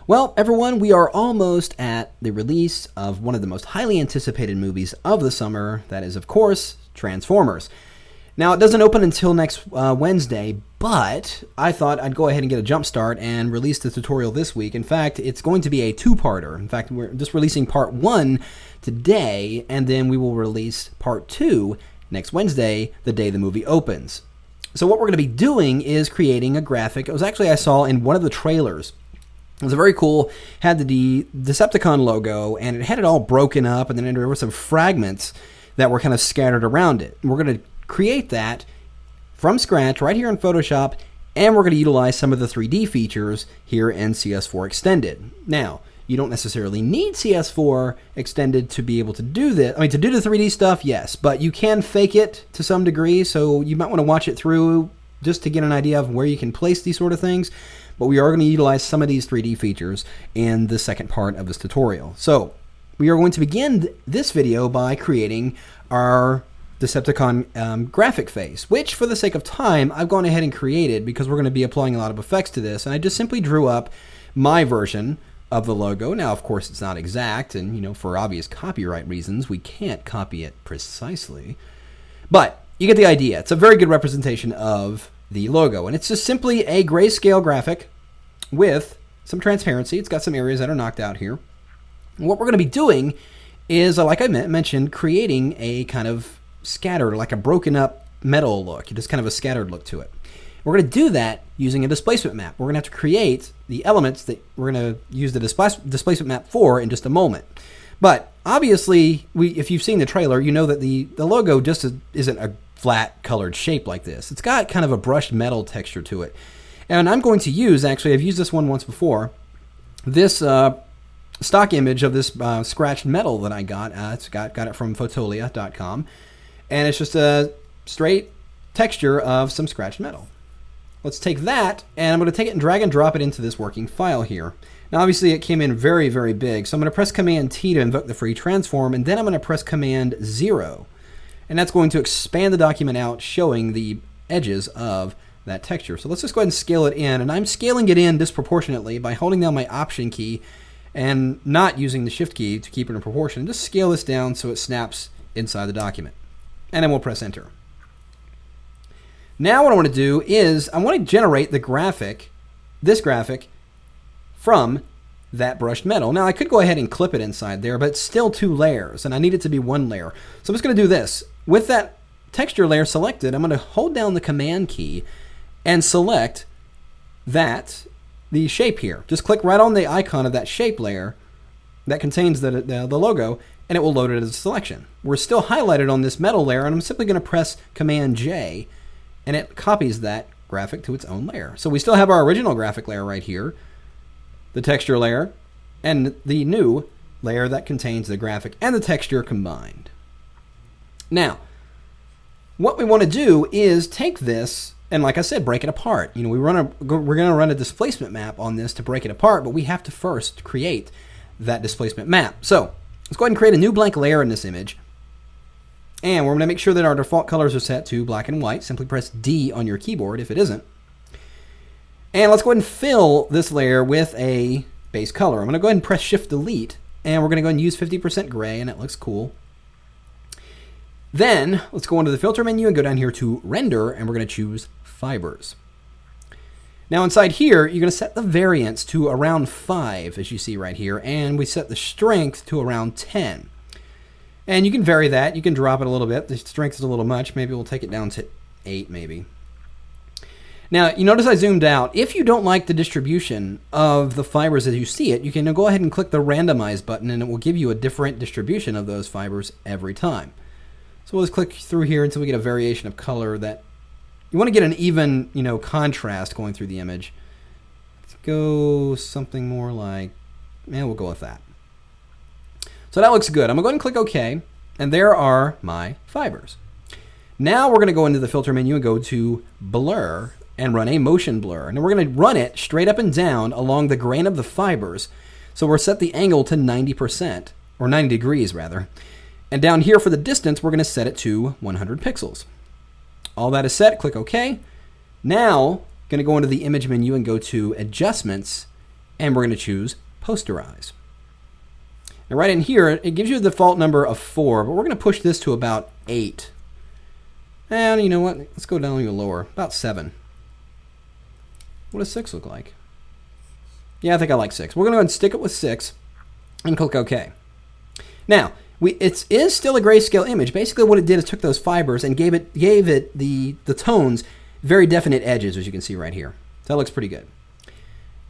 Well, everyone, we are almost at the release of one of the most highly anticipated movies of the summer. That is, of course, Transformers. Now, it doesn't open until next Wednesday, but I thought I'd go ahead and get a jump start and release the tutorial this week. In fact, it's going to be a two-parter. In fact, we're just releasing part 1 today, and then we will release part 2 next Wednesday, the day the movie opens. So what we're going to be doing is creating a graphic. It was actually I saw in one of the trailers. It was very cool, had the Decepticon logo, and it had it all broken up, and then there were some fragments that were kind of scattered around it. And we're going to create that from scratch right here in Photoshop, and we're going to utilize some of the 3D features here in CS4 Extended. Now, you don't necessarily need CS4 Extended to be able to do this. I mean, to do the 3D stuff, yes, but you can fake it to some degree, so you might want to watch it through just to get an idea of where you can place these sort of things. But we are going to utilize some of these 3D features in the second part of this tutorial. So we are going to begin this video by creating our Decepticon graphic face, which for the sake of time, I've gone ahead and created because we're going to be applying a lot of effects to this. And I just simply drew up my version of the logo. Now, of course, it's not exact, and for obvious copyright reasons, we can't copy it precisely. But you get the idea. It's a very good representation of the logo, and it's just simply a grayscale graphic with some transparency. It's got some areas that are knocked out here. And what we're going to be doing is, like I mentioned, creating a kind of scattered, like a broken up metal look, just kind of a scattered look to it. We're going to do that using a displacement map. We're going to have to create the elements that we're going to use the displacement map for in just a moment. But obviously, if you've seen the trailer, you know that the logo just isn't a flat colored shape like this. It's got kind of a brushed metal texture to it. And I'm going to use, actually, I've used this one once before, this stock image of this scratched metal that I got. Got it from Fotolia.com. And it's just a straight texture of some scratched metal. Let's take that, and I'm going to take it and drag and drop it into this working file here. Now, obviously, it came in very, very big, so I'm going to press Command-T to invoke the free transform, and then I'm going to press Command-0. And that's going to expand the document out, showing the edges of that texture. So let's just go ahead and scale it in, and I'm scaling it in disproportionately by holding down my Option key and not using the Shift key to keep it in proportion. Just scale this down so it snaps inside the document. And then we'll press Enter. Now what I want to do is I want to generate the graphic, this graphic, from that brushed metal. Now I could go ahead and clip it inside there, but it's still 2 layers, and I need it to be 1 layer. So I'm just going to do this. With that texture layer selected, I'm going to hold down the Command key and select the shape here. Just click right on the icon of that shape layer that contains the logo, and it will load it as a selection. We're still highlighted on this metal layer, and I'm simply going to press Command-J, and it copies that graphic to its own layer. So we still have our original graphic layer right here, the texture layer, and the new layer that contains the graphic and the texture combined. Now, what we want to do is take this and, like I said, break it apart. We're going to run a displacement map on this to break it apart, but we have to first create that displacement map. So let's go ahead and create a new blank layer in this image. And we're going to make sure that our default colors are set to black and white. Simply press D on your keyboard if it isn't. And let's go ahead and fill this layer with a base color. I'm going to go ahead and press Shift-Delete, and we're going to go ahead and use 50% gray, and it looks cool. Then let's go into the filter menu and go down here to Render, and we're going to choose Fibers. Now inside here, you're going to set the variance to around 5, as you see right here, and we set the strength to around 10. And you can vary that. You can drop it a little bit. The strength is a little much. Maybe we'll take it down to 8, maybe. Now, you notice I zoomed out. If you don't like the distribution of the fibers as you see it, you can go ahead and click the Randomize button, and it will give you a different distribution of those fibers every time. So we'll just click through here until we get a variation of color that you want to get an even, contrast going through the image. Let's go something more like, we'll go with that. So that looks good. I'm going to go ahead and click OK, and there are my fibers. Now we're going to go into the filter menu and go to Blur and run a motion blur. And we're going to run it straight up and down along the grain of the fibers. So we're set the angle to 90%, or 90 degrees rather. And down here for the distance, we're going to set it to 100 pixels. All that is set, click OK. Now, going to go into the image menu and go to Adjustments and we're going to choose Posterize. Now right in here, it gives you a default number of 4, but we're going to push this to about 8. And you know what? Let's go down even lower, about 7. What does 6 look like? Yeah, I think I like 6. We're going to go ahead and stick it with 6 and click OK. Now, it is still a grayscale image. Basically what it did is took those fibers and gave it the tones very definite edges, as you can see right here. So that looks pretty good.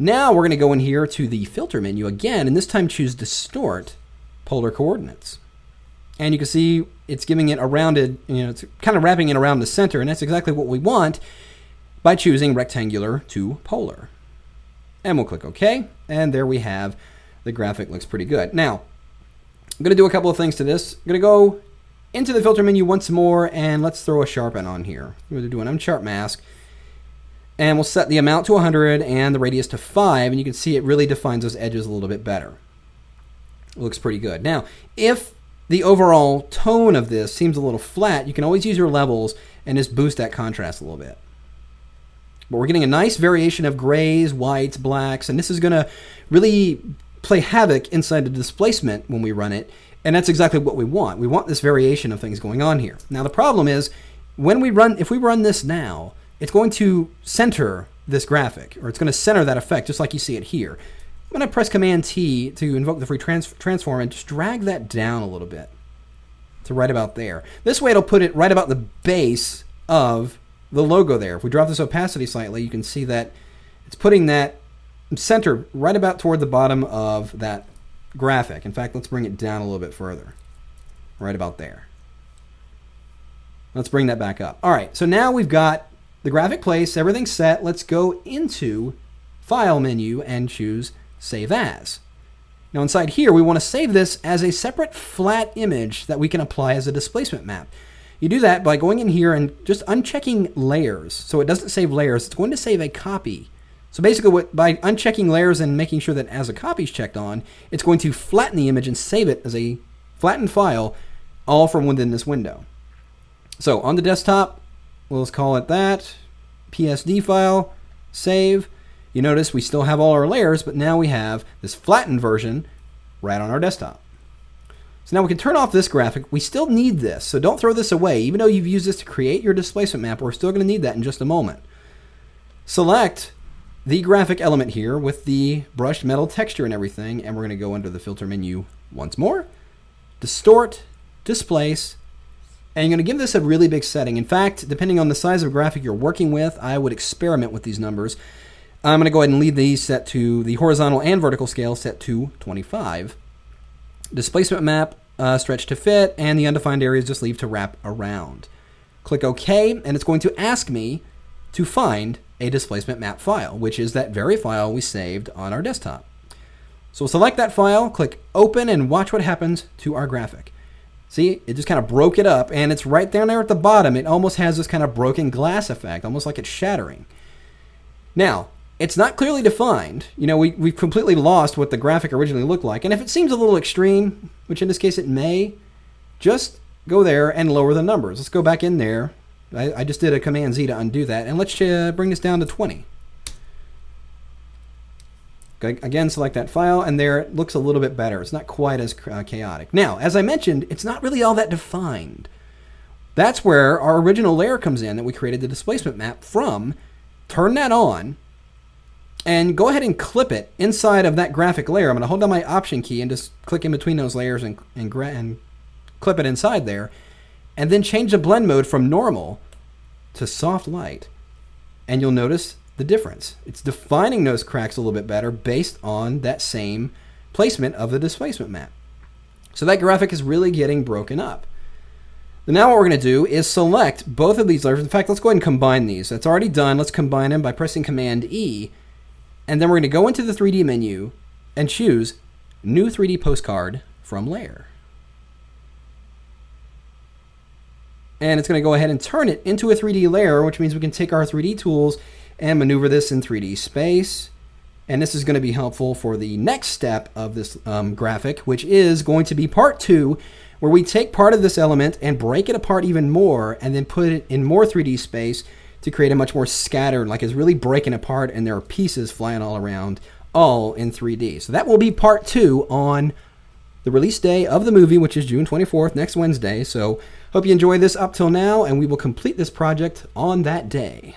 Now we're going to go in here to the filter menu again, and this time choose Distort Polar Coordinates. And you can see it's giving it a rounded, it's kind of wrapping it around the center, and that's exactly what we want by choosing Rectangular to Polar. And we'll click OK, and there we have the graphic. Looks pretty good. Now, I'm going to do a couple of things to this. I'm going to go into the filter menu once more, and let's throw a sharpen on here. We're going to do an unsharp mask. And we'll set the amount to 100 and the radius to 5, and you can see it really defines those edges a little bit better. It looks pretty good. Now, if the overall tone of this seems a little flat, you can always use your levels and just boost that contrast a little bit. But we're getting a nice variation of grays, whites, blacks, and this is going to really play havoc inside the displacement when we run it, and that's exactly what we want. We want this variation of things going on here. Now, the problem is, if we run this now, it's going to center this graphic, or it's going to center that effect, just like you see it here. I'm going to press Command-T to invoke the free transform and just drag that down a little bit to right about there. This way it'll put it right about the base of the logo there. If we drop this opacity slightly, you can see that it's putting that center right about toward the bottom of that graphic. In fact, let's bring it down a little bit further, right about there. Let's bring that back up. All right, so now we've got the graphic place, everything's set. Let's go into File menu and choose Save As. Now inside here, we want to save this as a separate flat image that we can apply as a displacement map. You do that by going in here and just unchecking layers. So it doesn't save layers, it's going to save a copy. So basically, by unchecking layers and making sure that as a copy is checked on, it's going to flatten the image and save it as a flattened file, all from within this window. So on the desktop, let's call it that, PSD file, save. You notice we still have all our layers, but now we have this flattened version right on our desktop. So now we can turn off this graphic. We still need this, so don't throw this away. Even though you've used this to create your displacement map, we're still going to need that in just a moment. Select the graphic element here with the brushed metal texture and everything, and we're going to go under the filter menu once more, Distort, Displace, and you're going to give this a really big setting. In fact, depending on the size of graphic you're working with, I would experiment with these numbers. I'm going to go ahead and leave these set to the horizontal and vertical scale set to 25. Displacement map, stretch to fit, and the undefined areas just leave to wrap around. Click OK, and it's going to ask me to find a displacement map file, which is that very file we saved on our desktop. So we'll select that file, click Open, and watch what happens to our graphic. See, it just kind of broke it up, and it's right down there at the bottom. It almost has this kind of broken glass effect, almost like it's shattering. Now, it's not clearly defined. We've completely lost what the graphic originally looked like, and if it seems a little extreme, which in this case it may, just go there and lower the numbers. Let's go back in there. I just did a Command-Z to undo that, and let's bring this down to 20. Again, select that file, and there it looks a little bit better. It's not quite as chaotic. Now, as I mentioned, it's not really all that defined. That's where our original layer comes in that we created the displacement map from. Turn that on, and go ahead and clip it inside of that graphic layer. I'm going to hold down my Option key and just click in between those layers and clip it inside there. And then change the blend mode from normal to soft light. And you'll notice the difference. It's defining those cracks a little bit better based on that same placement of the displacement map. So that graphic is really getting broken up. Now what we're going to do is select both of these layers. In fact, let's go ahead and combine these. That's already done. Let's combine them by pressing Command-E. And then we're going to go into the 3D menu and choose New 3D Postcard from Layer. And it's going to go ahead and turn it into a 3D layer, which means we can take our 3D tools and maneuver this in 3D space. And this is going to be helpful for the next step of this graphic, which is going to be part 2, where we take part of this element and break it apart even more, and then put it in more 3D space to create a much more scattered, like it's really breaking apart and there are pieces flying all around all in 3D. So that will be part 2 on the release day of the movie, which is June 24th, next Wednesday. So hope you enjoyed this up till now, and we will complete this project on that day.